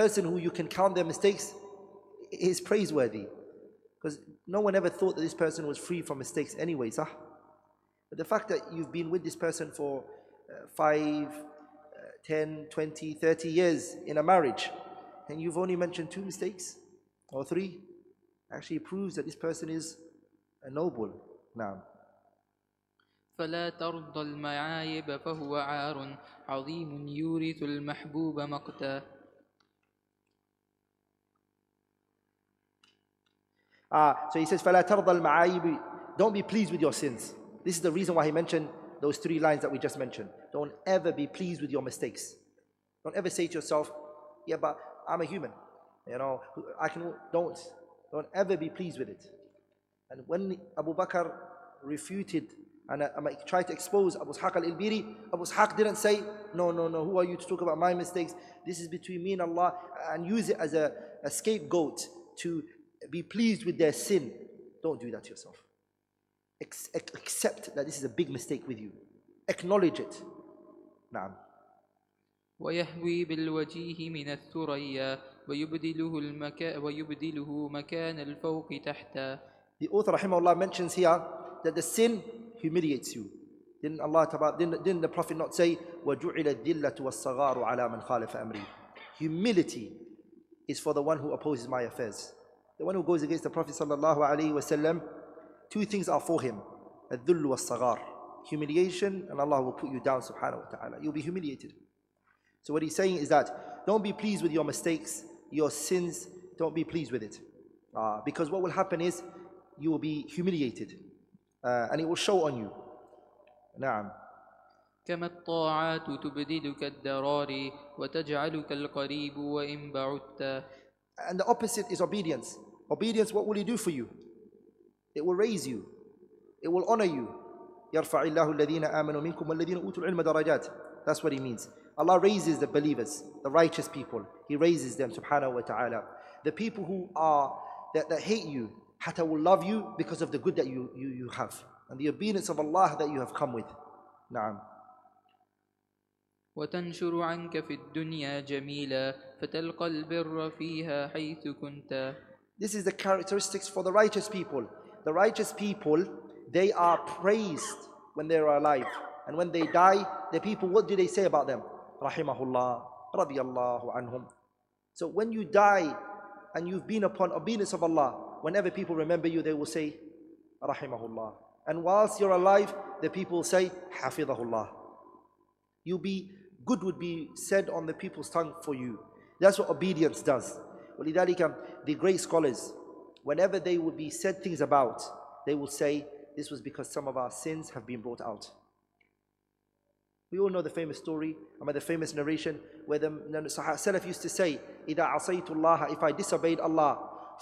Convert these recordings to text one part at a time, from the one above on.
person who you can count their mistakes is praiseworthy. Because no one ever thought that this person was free from mistakes anyway, sah? But the fact that you've been with this person for 5, 10, 20, 30 years in a marriage, and you've only mentioned 2 mistakes or 3, actually proves that this person is a noble. Now, فلا ترضى المعايب فهو عار عظيم يورث المحبوب مقتا. So he says, فلا ترضى المعايب, don't be pleased with your sins. This is the reason why he mentioned those 3 lines that we just mentioned. Don't ever be pleased with your mistakes. Don't ever say to yourself, yeah, but I'm a human. You know, don't ever be pleased with it. And when Abu Bakr refuted and tried to expose Abu Ishaq al-Ilbiri, Abu Ishaq didn't say, no, who are you to talk about my mistakes? This is between me and Allah, and use it as a scapegoat to be pleased with their sin. Don't do that to yourself. Accept that this is a big mistake with you. Acknowledge it. Naam. ويهوي بالوجيه من الثريا ويبدله مكان الفوق تحتا. The author rahimahullah mentions here that the sin humiliates you. Didn't the Prophet not say وَجُعِلَ الذِّلَّةُ وَالصَّغَارُ عَلَى مَنْ خَالَفَ أَمْرِي? Humility is for the one who opposes my affairs. The one who goes against the Prophet sallallahu alaihi wasallam, 2 things are for him: الذُّلُّ وَالصَّغَارُ, humiliation, and Allah will put you down subhanahu wa ta'ala. You'll be humiliated. So what he's saying is that don't be pleased with your mistakes, your sins, don't be pleased with it. Because what will happen is you will be humiliated and it will show on you. نعم. كما الطاعات تبدلك الدرار وتجعلك القريب وإن بعدت. And the opposite is obedience. Obedience, what will it do for you? It will raise you. It will honor you. يرفع الله الذين آمنوا منكم والذين أوتوا العلم درجات. That's what he means. Allah raises the believers, the righteous people. He raises them, subhanahu wa ta'ala. The people who are, that hate you, hatta will love you because of the good that you have. And the obedience of Allah that you have come with. Na'am. وتنشر عنك في الدنيا جميلا فتلقى البر فيها حيث كنت. This is the characteristics for the righteous people. The righteous people, they are praised when they are alive. And when they die, the people, what do they say about them? Rahimahullah, radiyallahu anhum. So when you die and you've been upon obedience of Allah, whenever people remember you, they will say, Rahimahullah. And whilst you're alive, the people will say, Hafidhahullah. Good would be said on the people's tongue for you. That's what obedience does. وَلِذَلِكَ the great scholars, whenever they would be said things about, they will say, this was because some of our sins have been brought out. We all know the famous story, the famous narration, where the Salaf used to say, إِذَا عَصَيْتُ اللَّهَ, if I disobeyed Allah,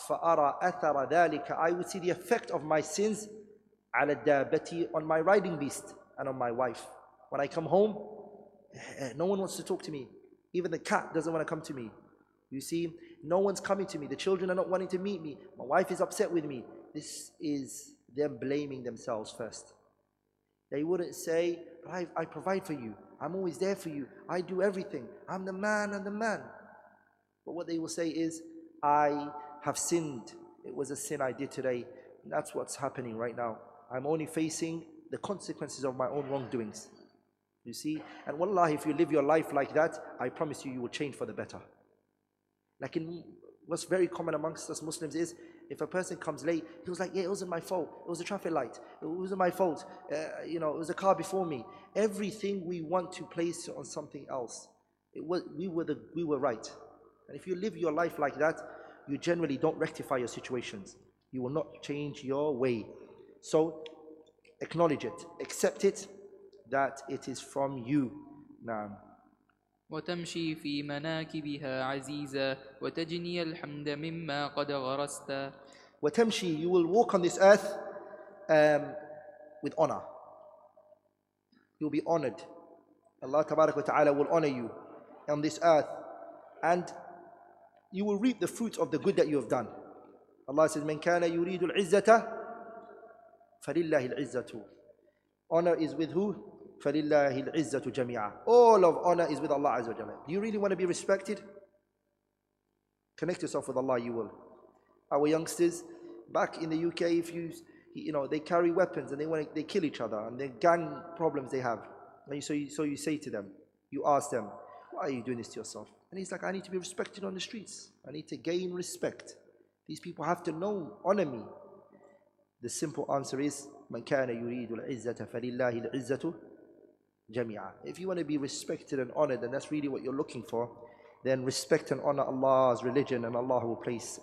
فَأَرَى أَثَرَ ذَلِكَ, I would see the effect of my sins عَلَى الدَّابَةِ, on my riding beast and on my wife. When I come home, no one wants to talk to me. Even the cat doesn't want to come to me. You see, no one's coming to me. The children are not wanting to meet me. My wife is upset with me. This is them blaming themselves first. They wouldn't say, I provide for you. I'm always there for you. I do everything. I'm the man. But what they will say is, I have sinned. It was a sin I did today. And that's what's happening right now. I'm only facing the consequences of my own wrongdoings. You see? And wallah, if you live your life like that, I promise you, you will change for the better. Like what's very common amongst us Muslims is, if a person comes late, he was like, yeah, it wasn't my fault. It was a traffic light. It wasn't my fault. It was a car before me. Everything we want to place on something else. We were right. And if you live your life like that, you generally don't rectify your situations. You will not change your way. So, acknowledge it. Accept it, that it is from you. Now. وتمشي في مناكبها عزيزا وتجني الحمد مما قد غرست. وتمشي, you will walk on this earth with honor. You'll be honored. Allah Tabarak wa Ta'ala will honor you on this earth, and you will reap the fruits of the good that you have done. Allah says, من كان يريد العزة فلله العزة. Honor is with who? فَلِلَّهِ الْعِزَّةُ جَمِيعًا. All of honor is with Allah Azza wa Jalla. Do you really want to be respected? Connect yourself with Allah, you will. Our youngsters, back in the UK, if they carry weapons and they kill each other, and the gang problems they have. And so you say to them, you ask them, why are you doing this to yourself? And he's like, I need to be respected on the streets. I need to gain respect. These people have to know, honor me. The simple answer is, مَنْ كَانَ يُرِيدُ الْعِزَّةَ فَلِلَّهِ الْعِزَّةُ جَمِيعًا. If you want to be respected and honored, and that's really what you're looking for, then respect and honor Allah's religion, and Allah will place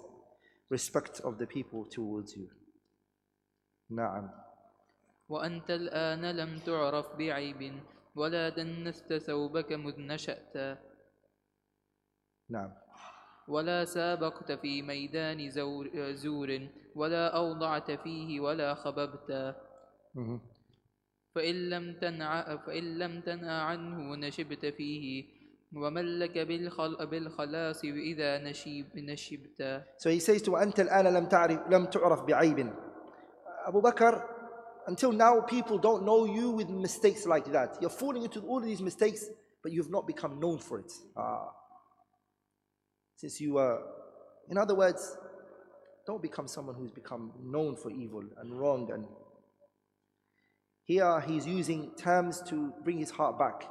respect of the people towards you. نعم. وأنت الآن لم تعرف بعيب ولا دنست ثوبك مذ نشأت. نعم. ولا سابقت في ميدان زور ولا أوضعت فيه ولا خببت. فإن لم تنأ عنه نشبت فيه ومن لك بالخلاص إذا نشبت. So he says to وأنت الآن لم تعرف بعيب. Abu Bakr, until now people don't know you with mistakes like that. You're falling into all of these mistakes, but you've not become known for it. Since you were, in other words, don't become someone who's become known for evil and wrong. And here he's using terms to bring his heart back.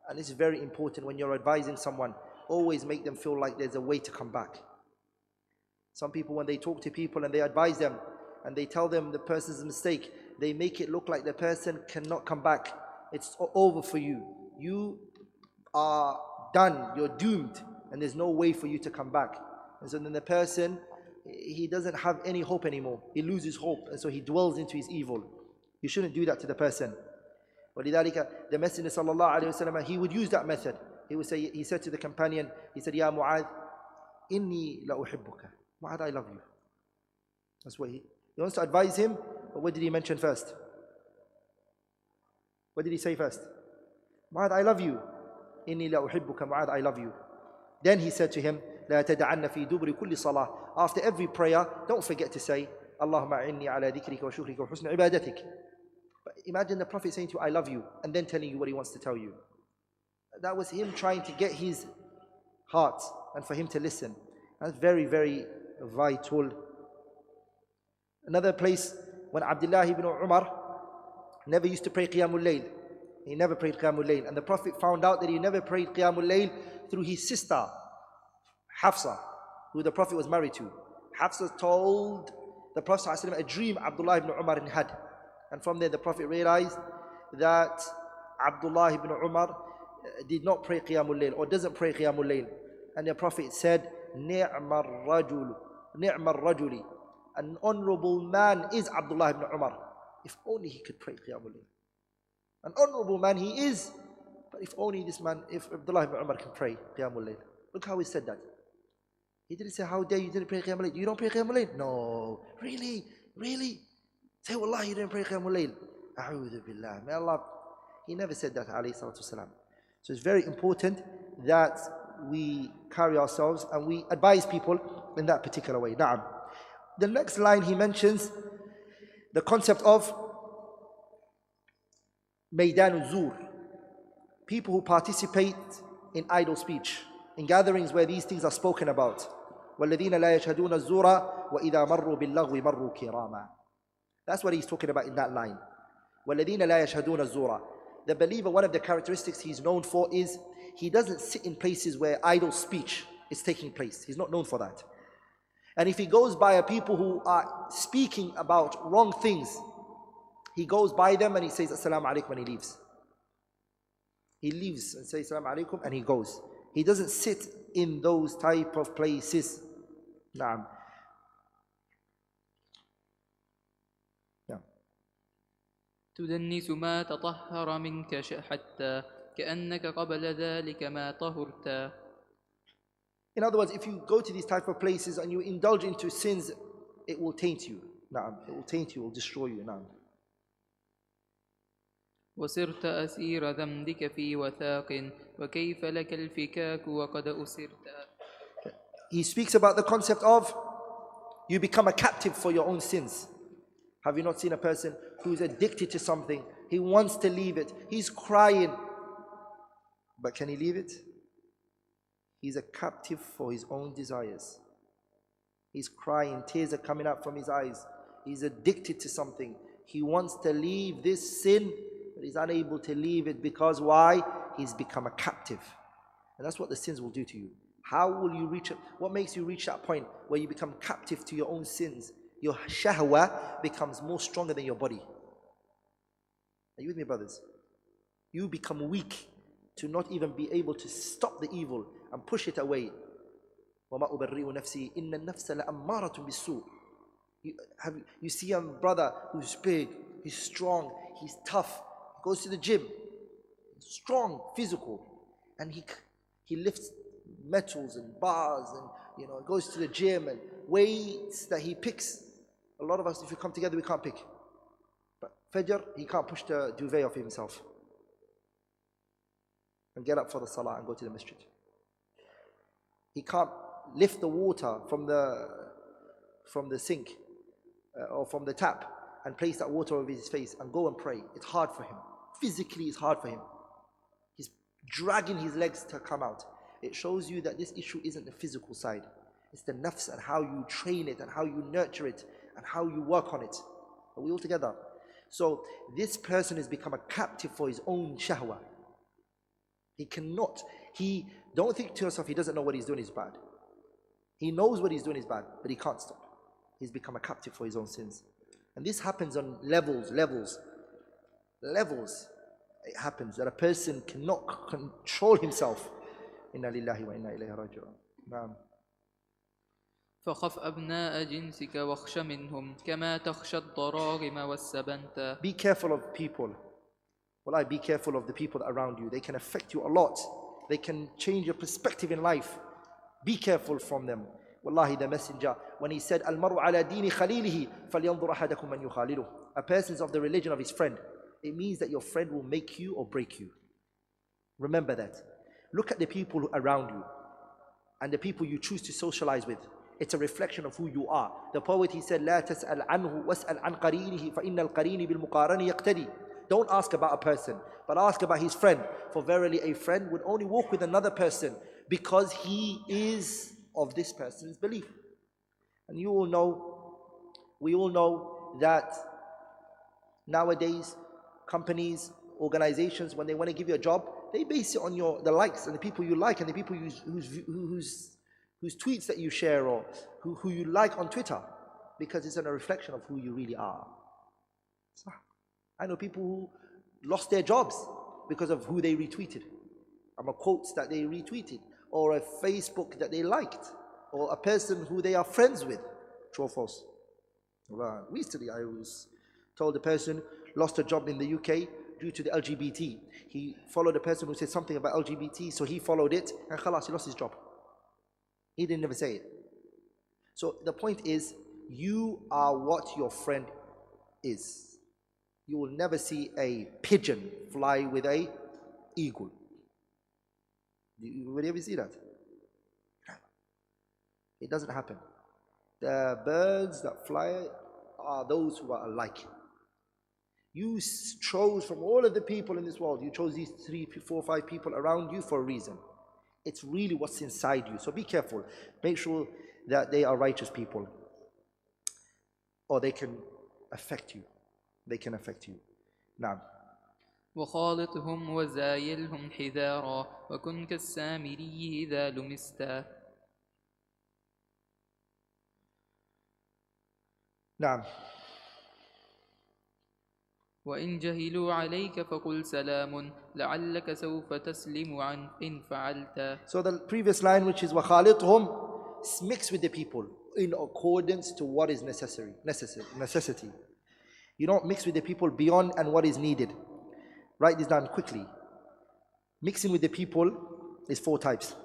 And this is very important when you're advising someone. Always make them feel like there's a way to come back. Some people, when they talk to people and they advise them and they tell them the person's mistake, they make it look like the person cannot come back. It's over for you. You are done. You're doomed. And there's no way for you to come back. And so then the person, he doesn't have any hope anymore. He loses hope, and so he dwells into his evil. You shouldn't do that to the person. وَلِذَلِكَ the Messenger sallallahu alayhi wa sallam, he would use that method. He said to the companion, he said, Ya Mu'adh, inni la uhibbuka. Mu'adh, I love you. That's what he wants to advise him, but what did he mention first? What did he say first? Mu'adh, I love you. Inni la uhibbuka, Mu'adh, I love you. Then he said to him, لا تدعن في دبر كل صلاة. After every prayer, don't forget to say, اللهم أعني على ذكرك وشكرك وحسن عبادتك. But imagine the Prophet saying to you, I love you, and then telling you what he wants to tell you. That was him trying to get his heart and for him to listen. That's very, very vital. Another place, when Abdullah ibn Umar never used to pray Qiyamul Layl. He never prayed Qiyamul Layl. And the Prophet found out that he never prayed Qiyamul Layl through his sister, Hafsa, who the Prophet was married to. Hafsa told the Prophet ﷺ a dream Abdullah ibn Umar had. And from there the Prophet realized that Abdullah ibn Umar did not pray Qiyamul Layl, or doesn't pray Qiyamul Layl. And the Prophet said, Ni'mar rajuli. An honorable man is Abdullah ibn Umar. If only he could pray Qiyamul Layl. An honorable man he is, but if only this man, if Abdullah ibn Umar can pray Qiyamul Layl. Look how he said that. He didn't say, how dare you didn't pray Qiyamul Layl. You don't pray Qiyamul Layl? No. Really? Say, Wallah, you didn't pray Qiyamul Layl. A'udhu billah. May Allah. He never said that, alayhi salatu wasalam. So it's very important that we carry ourselves and we advise people in that particular way. Na'am. The next line he mentions the concept of Maidan Zur. People who participate in idle speech, in gatherings where these things are spoken about. وَالَّذِينَ لَا يَشْهَدُونَ الزُّورَ وَإِذَا مَرُّوا بِاللَّغْوِ مَرُّوا كِرَامًا. That's what he's talking about in that line. وَالَّذِينَ لَا يَشْهَدُونَ الزُّورَ. The believer, one of the characteristics he's known for is he doesn't sit in places where idle speech is taking place. He's not known for that. And if he goes by a people who are speaking about wrong things, he goes by them and he says Assalamu alaikum when he leaves. He leaves and says Assalamu alaikum and he goes. He doesn't sit in those type of places. Naam. تدنس ما تطهر منك حتى كأنك قبل ذلك ما طهرت. In other words, if you go to these type of places and you indulge into sins, it will taint you. Naam. It will taint you, it will destroy you. Naam. وصرت أسير ذنبك في وثاق وكيف لك الفكاك وقد أسرت. He speaks about the concept of you become a captive for your own sins. Have you not seen a person who's addicted to something? He wants to leave it. He's crying. But can he leave it? He's a captive for his own desires. He's crying, tears are coming out from his eyes. He's addicted to something. He wants to leave this sin, but he's unable to leave it because why? He's become a captive. And that's what the sins will do to you. How will you reach it? What makes you reach that point where you become captive to your own sins? Your shahwa becomes more stronger than your body. Are you with me, brothers? You become weak to not even be able to stop the evil and push it away. وَمَا أُبَرِّئُ نَفْسِي إِنَّ النَّفْسَ لَأَمَّارَةٌ بِالسُّوءِ. You see a brother who's big, he's strong, he's tough, goes to the gym, strong, physical, and he lifts metals and bars and goes to the gym and weights that he picks. A lot of us, if we come together, we can't pick. But Fajr, he can't push the duvet off himself and get up for the salah and go to the masjid. He can't lift the water from the sink or from the tap and place that water over his face and go and pray. It's hard for him. Physically, it's hard for him. He's dragging his legs to come out. It shows you that this issue isn't the physical side. It's the nafs and how you train it and how you nurture it and how you work on it. Are we all together? So this person has become a captive for his own shahwa. Don't think to yourself he doesn't know what he's doing is bad. He knows what he's doing is bad, but he can't stop. He's become a captive for his own sins. And this happens on levels. It happens that a person cannot control himself. Inna lillahi wa inna ilayhi raji'un. Naam. فخف أبناء جنسك واخش منهم كما تخشى الضراغم والسبنت. Be careful of people. Wallahi, be careful of the people around you. They can affect you a lot. They can change your perspective in life. Be careful from them. Wallahi, the messenger, when he said, Al-maru ala dini khalilihi, falyanzur ahadakum man yukhaliluh. A person is of the religion of his friend. It means that your friend will make you or break you. Remember that. Look at the people around you and the people you choose to socialize with. It's a reflection of who you are. The poet, he said, لا تسأل عنه واسأل عن قرينه فإن القرين بالمقارن يقتدي. Don't ask about a person, but ask about his friend. For verily a friend would only walk with another person because he is of this person's belief. And we all know that nowadays companies, organizations, when they want to give you a job, they base it on the likes and the people you like and the people whose tweets that you share or who you like on Twitter, because it's a reflection of who you really are. So, I know people who lost their jobs because of who they retweeted, or quotes that they retweeted, or a Facebook that they liked, or a person who they are friends with. True or false? Recently, I was told a person lost a job in the UK due to the LGBT. He followed a person who said something about LGBT, so he followed it, and khalas, he lost his job. He didn't ever say it. So the point is, you are what your friend is. You will never see a pigeon fly with an eagle. Would you ever see that? It doesn't happen. The birds that fly are those who are alike. You chose from all of the people in this world, you chose these 3, 4, 5 people around you for a reason. It's really what's inside you. So be careful. Make sure that they are righteous people, or they can affect you. They can affect you. Now. وخالطهم وزايلهم حذارا وكن كالسامري إذا لمستا. نعم. وإن جهلوا عليك فقل سلام لعلك سوف تسلم عن إن فعلت. So the previous line, which is وخالطهم, mix with the people in accordance to what is necessity. You don't mix with the people beyond and what is needed. Write this down quickly. Mixing with the people is 4 types.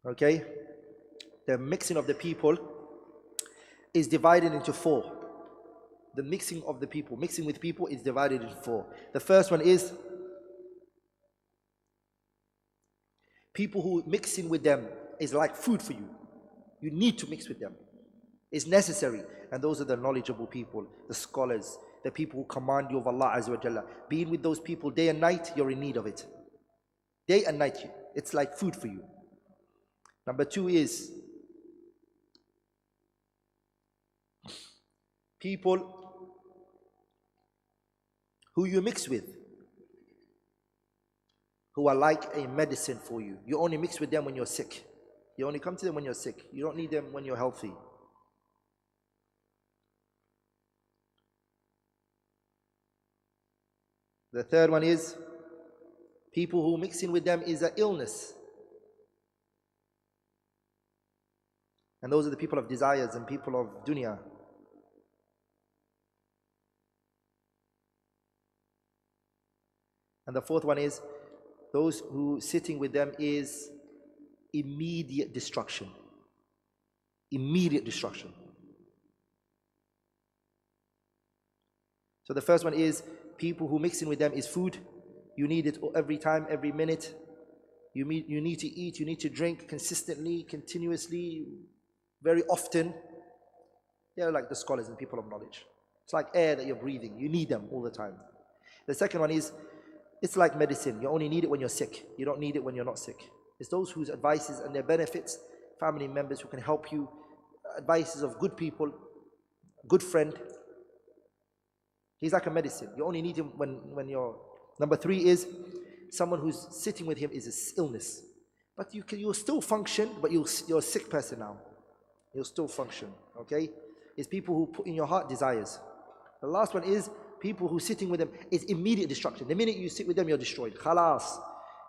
Okay? The mixing of the people is divided into 4. The mixing of the people, mixing with people, is divided into 4. The first one is people who mixing with them is like food for you. You need to mix with them. It's necessary. And those are the knowledgeable people, the scholars, the people who command you of Allah Azza wa Jalla. Being with those people day and night, you're in need of it. Day and night, it's like food for you. Number 2 is people who you mix with, who are like a medicine for you. You only mix with them when you're sick. You only come to them when you're sick. You don't need them when you're healthy. The third one is people who mixing with them is an illness. And those are the people of desires and people of dunya. And the fourth one is those who sitting with them is immediate destruction. Immediate destruction. So the first one is people who mixing with them is food. You need it every time, every minute. You need to eat, you need to drink consistently, continuously, very often. They're like the scholars and people of knowledge. It's like air that you're breathing. You need them all the time. The second one is, it's like medicine. You only need it when you're sick. You don't need it when you're not sick. It's those whose advices and their benefits, family members who can help you, advices of good people, good friend. He's like a medicine. You only need him when you're... Number 3 is someone who's sitting with him is an illness. But you'll still function, but you're a sick person now. You'll still function, okay? It's people who put in your heart desires. The last one is people who sitting with them is immediate destruction. The minute you sit with them, you're destroyed. Khalas.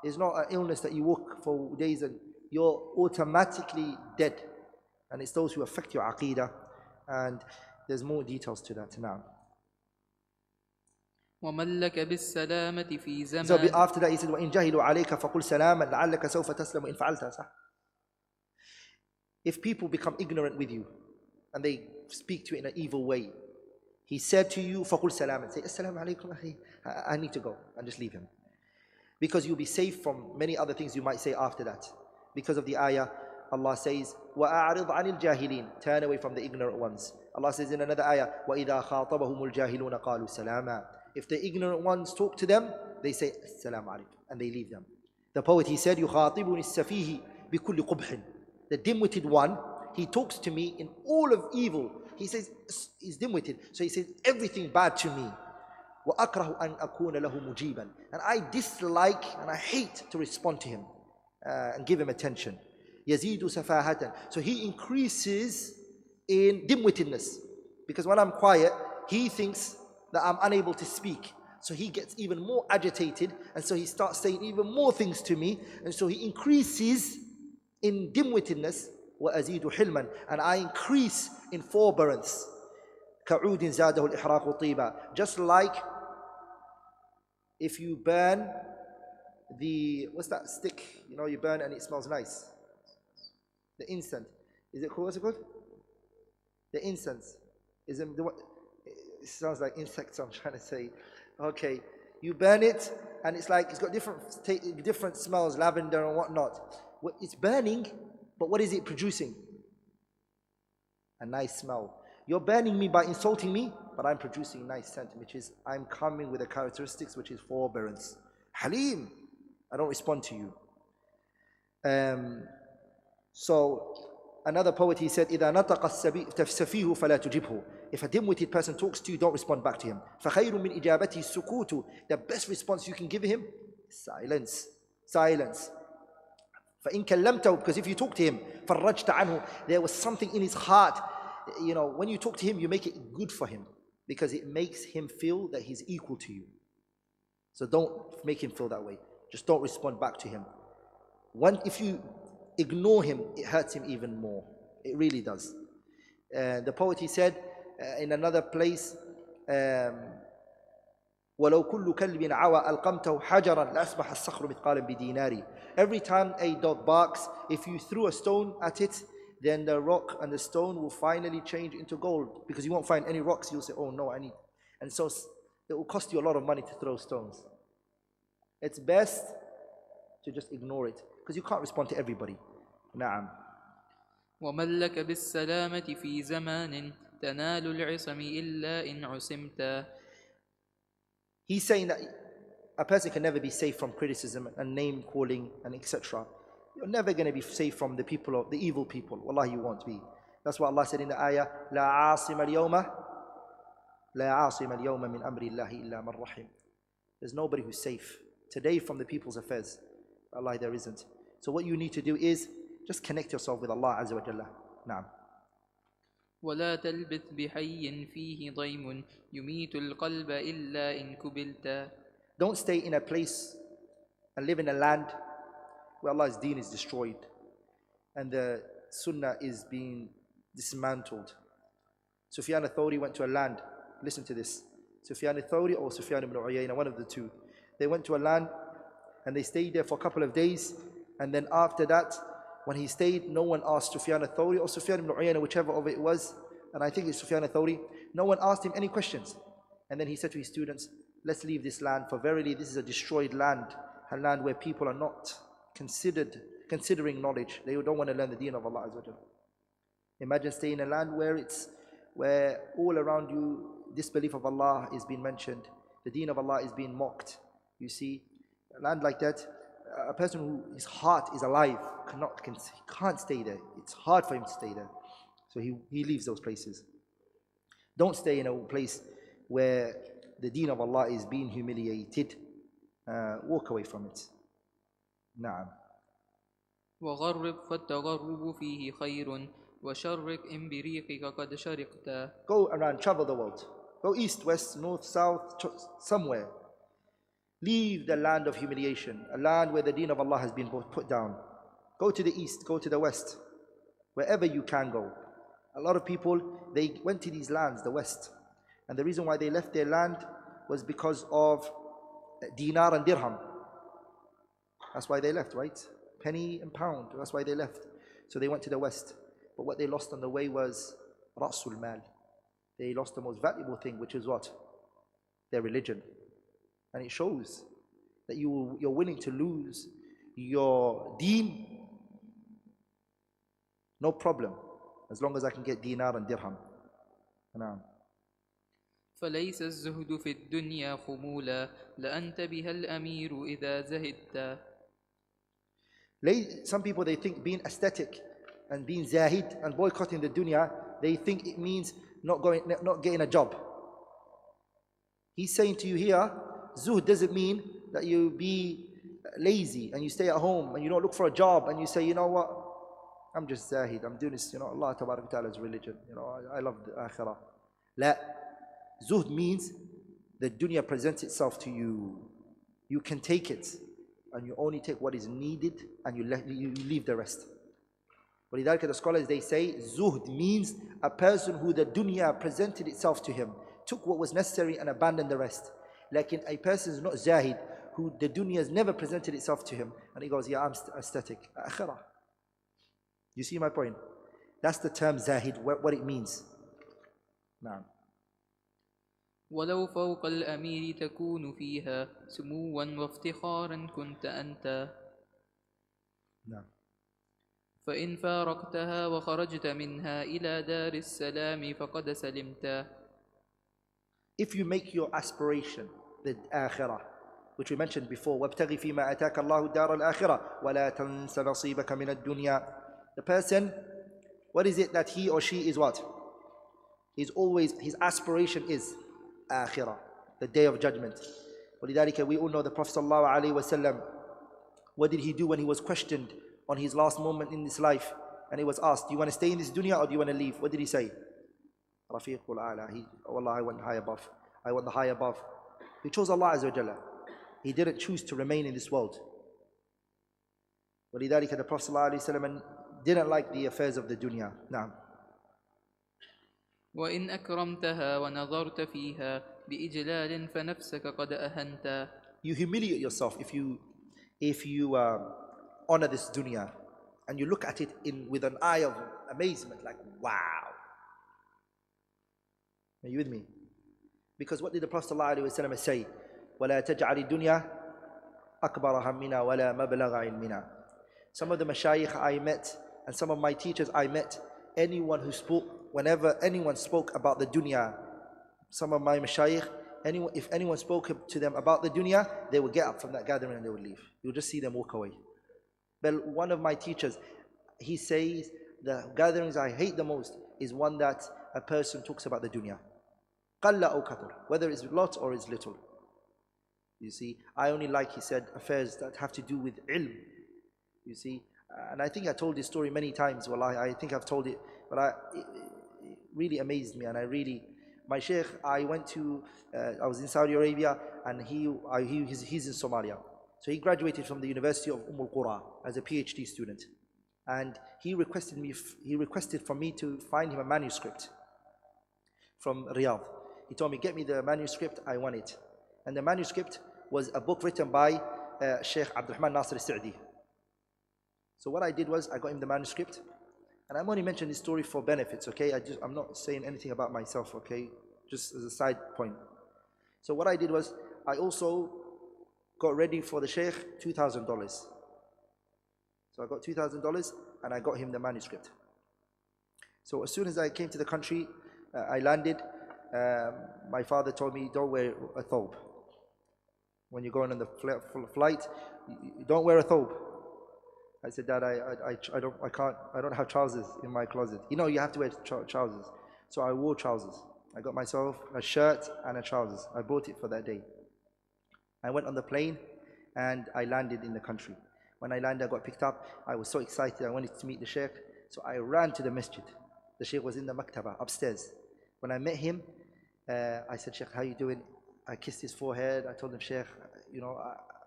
It's not an illness that you walk for days and you're automatically dead. And it's those who affect your aqeedah. And there's more details to that now. وَمَنْ لَكَ بِالسَّلَامَةِ فِي زَمَانٍ. So after that he said, وَإِنْ جَهِلُوا عَلَيْكَ فَقُلْ سَلَامًا لَعَلَّكَ سَوْفَ تَسْلَمُ إِنْ فَعَلْتَ. If people become ignorant with you and they speak to you in an evil way, he said to you, فَقُلْ سَلَامًا. Say, Assalamu alaikum akhi. I need to go, and just leave him. Because you'll be safe from many other things you might say after that. Because of the ayah, Allah says, وَأَعْرِضْ عَنِ الْجَاهِلِينَ. Turn away from the ignorant ones. Allah says in another ayah, وَإِذَا خَاطَبَهُمُ الْجَاهِلُونَ قَالُوا سَلَامًا. If the ignorant ones talk to them, they say, Assalamu alaikum, and they leave them. The poet, he said, يُخَاطِبُنِ السَّفِيهِ بِكُلِّ قُبْحٍ. The dim-witted one, he talks to me in all of evil. He says, he's dim-witted, so he says everything bad to me. وَأَكْرَهُ أَنْ أَكُونَ لَهُ مُجِيبًا. And I dislike and I hate to respond to him and give him attention. يَزِيدُ سَفَاهَةً. So he increases in dim-wittedness. Because when I'm quiet, he thinks that I'm unable to speak. So he gets even more agitated, and so he starts saying even more things to me, and so he increases in dim-wittedness. وَأَزِيدُ حِلْمًا. And I increase in forbearance. كَعُودٍ زَادَهُ الْإِحْرَاقُ طِيبًا. Just like if you burn what's that stick? You know, you burn and it smells nice. The incense. Is it called, what's it called? The incense. Is it it sounds like insects, I'm trying to say. Okay, you burn it and it's like, it's got different smells, lavender and whatnot. It's burning, but what is it producing? A nice smell. You're burning me by insulting me, but I'm producing a nice scent, which is, I'm coming with the characteristics, which is forbearance. Halim, I don't respond to you. So, another poet, he said, إِذَا نَطَقَ السَّفِيهُ فَلَا تُجِبْهُ. If a dim-witted person talks to you, don't respond back to him. فَخَيْرٌ مِنْ إِجَابَتِهِ السُّكُوتُ. The best response you can give him, silence. Silence. فَإِنْ كَلَّمْتَهُ. Because if you talk to him, فَرَّجْتَ عَنْهُ. There was something in his heart. You know, when you talk to him, you make it good for him. Because it makes him feel that he's equal to you. So don't make him feel that way. Just don't respond back to him. If you ignore him, it hurts him even more. It really does. The poet, he said in another place, وَلَوْ كُلُّ كَلْبٍ عَوَى أَلْقَمْتَهُ حَجَرًا لَأَصْبَحَ الصَّخْرُ مِثْقَالًا بِدِينَارٍ. Every time a dog barks, if you threw a stone at it, then the rock and the stone will finally change into gold, because you won't find any rocks. You'll say, oh no, I need. And so it will cost you a lot of money to throw stones. It's best to just ignore it, because you can't respond to everybody. Na'am. وَمَنْ لَكَ بِالسَّلَامَةِ فِي زَمَانٍ تَنَالُ الْعِصَمِ إِلَّا إِنْ عُصِمْتَ. He's saying that a person can never be safe from criticism and name calling and etc. You're never going to be safe from the people, of the evil people. Wallahi, you won't be. That's what Allah said in the ayah, لا عاصم اليوم لا عاصم اليوم من أمر الله إلا من رحم. There's nobody who's safe today from the people's affairs. Allah, there isn't. So what you need to do is just connect yourself with Allah Azza wa Jalla. Naam. ولا تلبث بحي فيه ضيم يميت القلب إلا إن كبلت. Don't stay in a place and live in a land where Allah's deen is destroyed and the sunnah is being dismantled. Sufyan al-Thawri went to a land. Listen to this. Sufyan al-Thawri or Sufyan ibn Uyaynah, one of the two. They went to a land and they stayed there for a couple of days, and then after that, when he stayed, no one asked Sufyan al-Thawri or Sufyan ibn Uyaynah, whichever of it was, and I think it's Sufyan al-Thawri, no one asked him any questions. And then he said to his students, let's leave this land, for verily this is a destroyed land, a land where people are not considering knowledge. They don't want to learn the Deen of Allah Azza wa Jalla. Imagine staying in a land where all around you disbelief of Allah is being mentioned, the Deen of Allah is being mocked. You see, a land like that, a person who his heart is alive can't stay there. It's hard for him to stay there. So he leaves those places. Don't stay in a place where the Deen of Allah is being humiliated. Walk away from it. Naam. وغرب فالتغرب فيه خير وشرق إن بريقك قد شرقت. Go around, travel the world. Go east, west, north, south, somewhere. Leave the land of humiliation, a land where the Deen of Allah has been put down. Go to the east, go to the west, wherever you can go. A lot of people, they went to these lands, the west, and the reason why they left their land was because of dinar and dirham. That's why they left, right? Penny and pound, that's why they left. So they went to the west. But what they lost on the way was Ra'sul Mal. They lost the most valuable thing, which is what? Their religion. And it shows that you're willing to lose your deen. No problem, as long as I can get dinar and dirham. فليس الزهد في الدنيا خمولا لأنت بها الأمير إذا زهدت. Some people, they think being aesthetic and being zahid and boycotting the dunya, they think it means not getting a job. He's saying to you here, zuhd doesn't mean that you be lazy and you stay at home and you don't look for a job and you say, you know what, I'm just zahid, I'm doing this, Allah Tabarak Ta'ala's religion, I love the akhirah. La, zuhd means the dunya presents itself to you. You can take it and you only take what is needed and you leave the rest. ولذلك the scholars, they say zuhd means a person who the dunya presented itself to him, took what was necessary and abandoned the rest. Like a person is not zahid, who the dunya has never presented itself to him, and he goes, yeah, I'm aesthetic. Akhirah. You see my point? That's the term zahid, what it means. Naam. ولو فوق الأمير تكون فيها سموا وافتخارا كنت أنت. نعم. فإن فارقتها وخرجت منها إلى دار السلام فقد سلمت. If you make your aspiration the akhirah, which we mentioned before, وَابْتَغِ فِي مَا أَتَاكَ اللَّهُ دَارَ الْآخِرَةِ وَلَا تَنْسَ نَصِيبَكَ مِنَ الدُّنْيَا. The person, what is it that he or she is what? His aspiration is akhirah, the day of judgment. وَلِذَلِكَ we all know the Prophet ﷺ, what did he do when he was questioned on his last moment in this life? And he was asked, do you want to stay in this dunya or do you want to leave? What did he say? Rafiqul A'la. Oh Allah, I want high above. I want the high above. He chose Allah Azza wa Jalla. He didn't choose to remain in this world. وَلِذَلِكَ the Prophet ﷺ didn't like the affairs of the dunya. Naam. وإن أكرمتها ونظرت فيها بإجلال فنفسك قد أهنت. You humiliate yourself if you honor this dunya and you look at it with an eye of amazement, like wow. Are you with me? Because what did the Prophet ﷺ say? وَلَا تَجْعَلِ الدُّنْيَا أَكْبَرَ هَمِّنَا وَلَا مَبْلَغَ عِلْمِنَا. Some of the mashayikh I met and some of my teachers I met, whenever anyone spoke about the dunya, some of my mashayikh, if anyone spoke to them about the dunya, they would get up from that gathering and they would leave. You'll just see them walk away. But one of my teachers, he says, the gatherings I hate the most is one that a person talks about the dunya. Qalla aw kathur, whether it's lot or it's little. You see, I only like, he said, affairs that have to do with ilm. You see, and I think I told this story many times. Well, I think I've told it, but it really amazed me, and my sheikh, I was in Saudi Arabia, and he's in Somalia. So he graduated from the University of al-Qura as a PhD student, and he requested from me to find him a manuscript from Riyadh. He told me, get me the manuscript, I want it. And the manuscript was a book written by Sheikh Abdurrahman Nasir al-Sa'di. So what I did was, I got him the manuscript, and I'm only mentioning this story for benefits, okay? I'm not saying anything about myself, okay? Just as a side point. So what I did was, I also got ready for the Sheikh $2,000. So I got $2,000 and I got him the manuscript. So as soon as I came to the country, I landed, my father told me, don't wear a thobe. When you're going on the flight, don't wear a thobe. I said, Dad, I don't have trousers in my closet. You know, you have to wear trousers. So I wore trousers. I got myself a shirt and a trousers. I bought it for that day. I went on the plane and I landed in the country. When I landed, I got picked up. I was so excited. I wanted to meet the Sheikh. So I ran to the masjid. The Sheikh was in the maktaba upstairs. When I met him, I said, Sheikh, how you doing? I kissed his forehead. I told him, Sheikh, you know,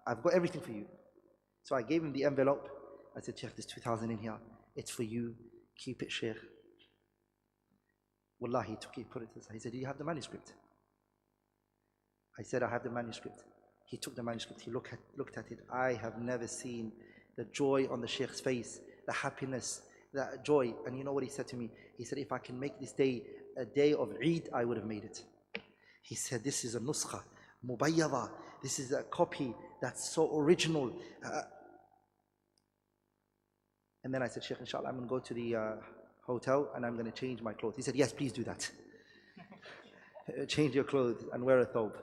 I've got everything for you. So I gave him the envelope. I said, Sheikh, there's 2,000 in here. It's for you. Keep it, Sheikh. Wallah, he took it, put it to his side. He said, do you have the manuscript? I said, I have the manuscript. He took the manuscript. He looked at it. I have never seen the joy on the Sheikh's face, the happiness, the joy. And you know what he said to me? He said, if I can make this day a day of Eid, I would have made it. He said, this is a nuskha, mubayyada. This is a copy that's so original. And then I said, Sheikh, inshallah, I'm going to go to the hotel and I'm going to change my clothes. He said, yes, please do that. Change your clothes and wear a thobe.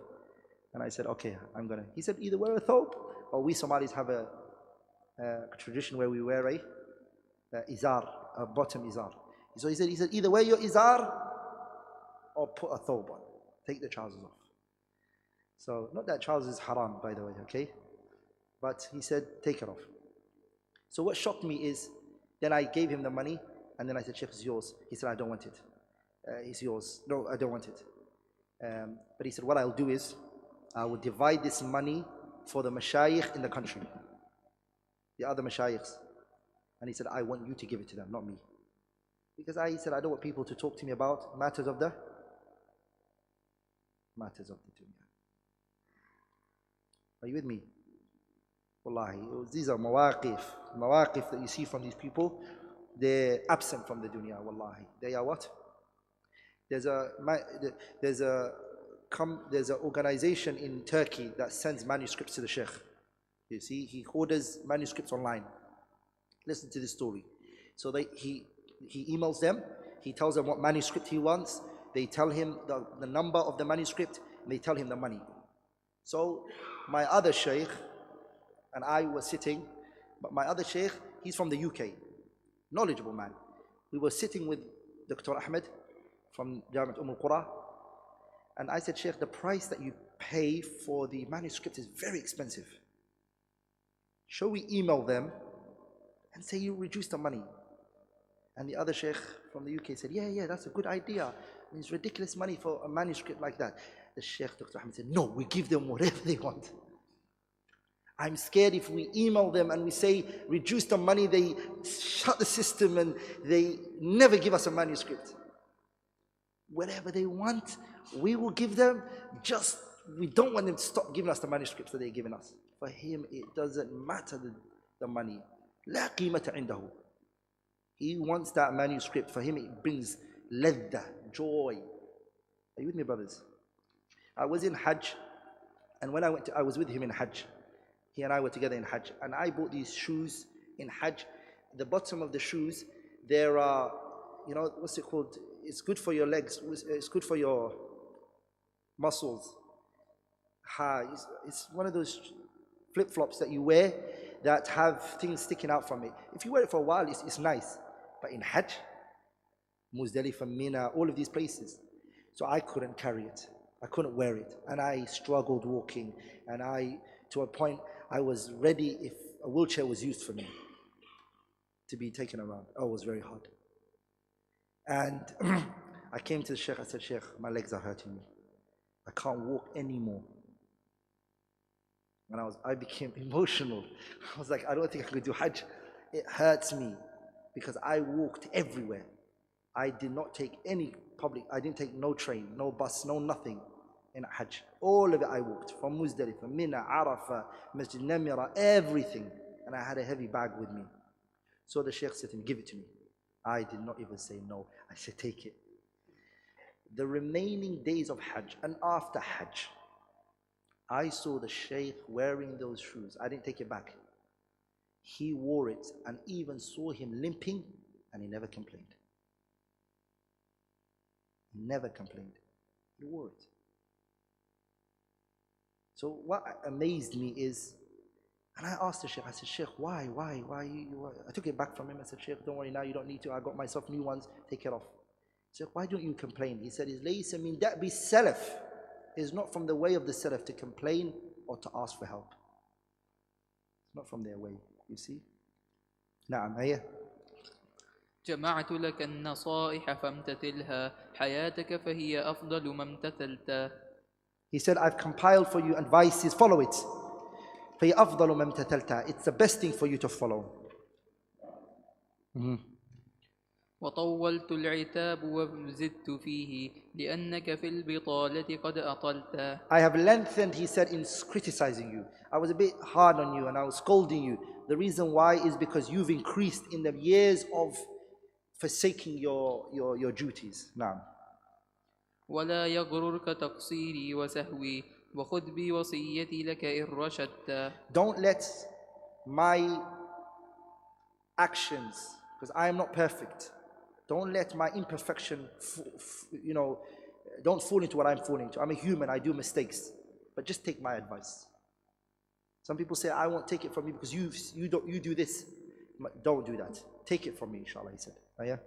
And I said, okay, I'm going to. He said, either wear a thobe, or we Somalis have a tradition where we wear a izar, a bottom izar. So he said, either wear your izar or put a thobe on. Take the trousers off. So, not that trousers is haram, by the way, okay? But he said, take it off. So what shocked me is, then I gave him the money, and then I said, Sheikh, it's yours. He said, I don't want it. It's yours. No, I don't want it. But he said, what I'll do is, I will divide this money for the mashayikh in the country, the other mashayikhs. And he said, I want you to give it to them, not me. Because he said, I don't want people to talk to me about matters of the dunya. Are you with me? Wallahi, these are mawaqif that you see from these people. They're absent from the dunya, wallahi. They are what? There's an organization in Turkey that sends manuscripts to the Sheikh. You see, he orders manuscripts online. Listen to this story. So he emails them, he tells them what manuscript he wants, they tell him the number of the manuscript, and they tell him the money. So my other Sheikh and I were sitting, but my other Sheikh, he's from the UK, knowledgeable man. We were sitting with Dr. Ahmed from Jamiat al-Qura, and I said, Sheikh, the price that you pay for the manuscript is very expensive. Shall we email them and say you reduce the money? And the other Sheikh from the UK said, yeah, that's a good idea. It's ridiculous money for a manuscript like that. The Sheikh, Dr. Ahmed, said, no, we give them whatever they want. I'm scared if we email them and we say reduce the money, they shut the system and they never give us a manuscript. Whatever they want, we will give them. Just, we don't want them to stop giving us the manuscripts that they're giving us. For him, it doesn't matter the money. لا قيمة عنده. He wants that manuscript. For him, it brings ladda, joy. Are you with me, brothers? I was in Hajj, and when I was with him in Hajj. He and I were together in Hajj, and I bought these shoes in Hajj. The bottom of the shoes, there are, you know, what's it called? It's good for your legs. It's good for your muscles. It's one of those flip-flops that you wear that have things sticking out from it. If you wear it for a while, it's nice. But in Hajj, Muzdalifah, Mina, all of these places, so I couldn't carry it. I couldn't wear it. And I struggled walking. And to a point, I was ready if a wheelchair was used for me to be taken around. Oh, it was very hard. And I came to the Sheikh, I said, Sheikh, my legs are hurting me. I can't walk anymore. And I became emotional. I was like, I don't think I could do Hajj. It hurts me because I walked everywhere. I did not take any public, I didn't take no train, no bus, no nothing in Hajj. All of it I walked, from Muzdalifah, Mina, Arafah, Masjid Namira, everything. And I had a heavy bag with me. So the Shaykh said to me, give it to me. I did not even say no. I said, take it. The remaining days of Hajj and after Hajj, I saw the Shaykh wearing those shoes. I didn't take it back. He wore it and even saw him limping, and he never complained. He never complained. He wore it. So what amazed me is, and I asked the Shaykh, I said, Shaykh, why? I took it back from him. I said, Shaykh, don't worry now, you don't need to. I got myself new ones, take it off. He said, why don't you complain? He said, Laysa min da'bi salaf. It's not from the way of the salaf to complain or to ask for help. It's not from their way, you see. نعم هيا. جمعت لك النصائح فامتثلها حياتك فهي أفضل ما امتثلت. He said, I've compiled for you advices, follow it. فهي أفضل ما امتثلت. It's the best thing for you to follow. وطولت العتاب وزدت فيه لأنك في البطالة قد أطلت. I have lengthened, he said, in criticizing you. I was a bit hard on you and I was scolding you. The reason why is because you've increased in the years of forsaking your duties. Now. ولا يغررك تقصيري وسهوي وخذ بوصيتي لك إن رشدت. Don't let my actions, because I am not perfect, don't let my imperfection, don't fall into what I'm falling into. I'm a human, I do mistakes. But just take my advice. Some people say, I won't take it from you because you do this. Don't do that. Take it from me, inshallah, he said. Yeah?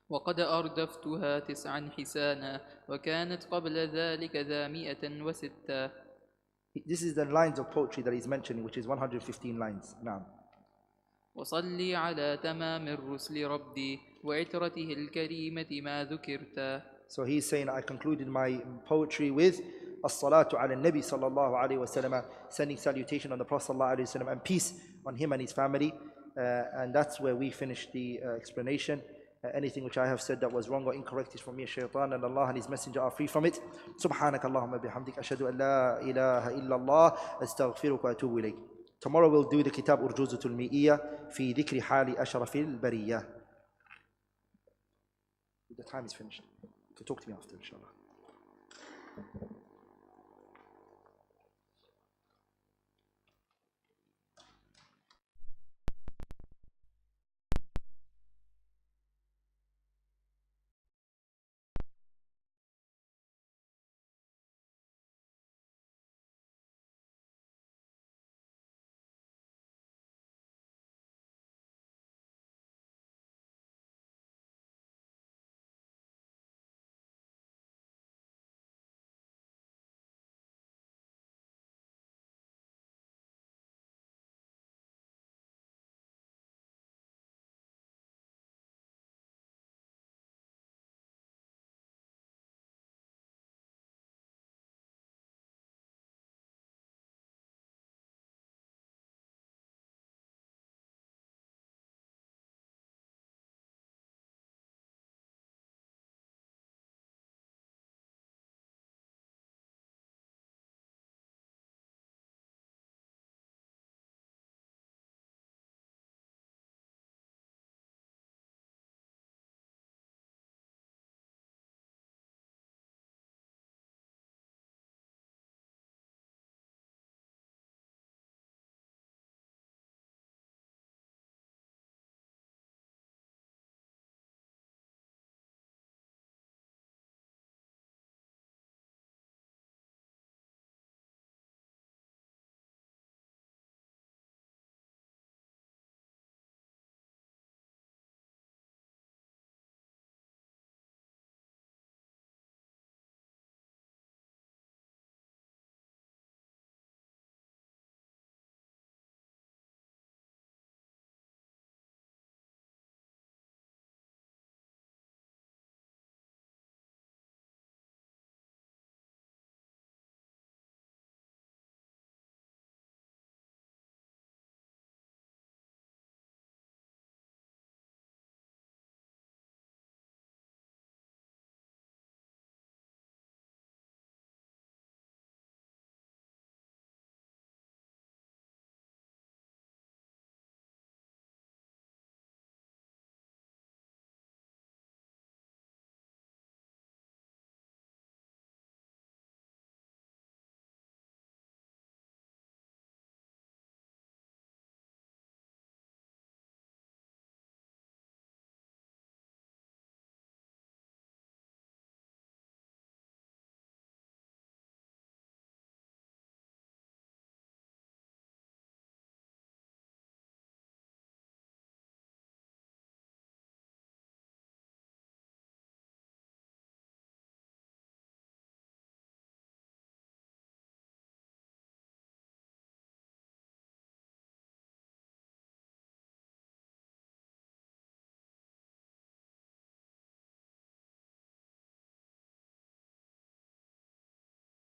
وقد أردفتها 9 حسانا وكانت قبل ذلك ذا 106. This is the lines of poetry that he's mentioning, which is 115 lines. Now. وصلي على تمام الرسل ربي وعترته الكريمة ما ذكرت. So he's saying, I concluded my poetry with as-salatu ala nabi sallallahu alayhi wa sallam, sending salutation on the Prophet sallallahu alayhi wa sallam, and peace on him and his family. And that's where we finish the explanation. Anything which I have said that was wrong or incorrect is from me, shaitan, and Allah and His Messenger are free from it. Subhanak Allahumma bihamdik, ashhadu an la ilaha illallah, astaghfiruka wa atubu ilayk. Tomorrow we'll do the Kitab Uṛūsul Mi'iyya fi dhikri hali ashrafil bariyah. The time is finished. You can talk to me after, inshallah.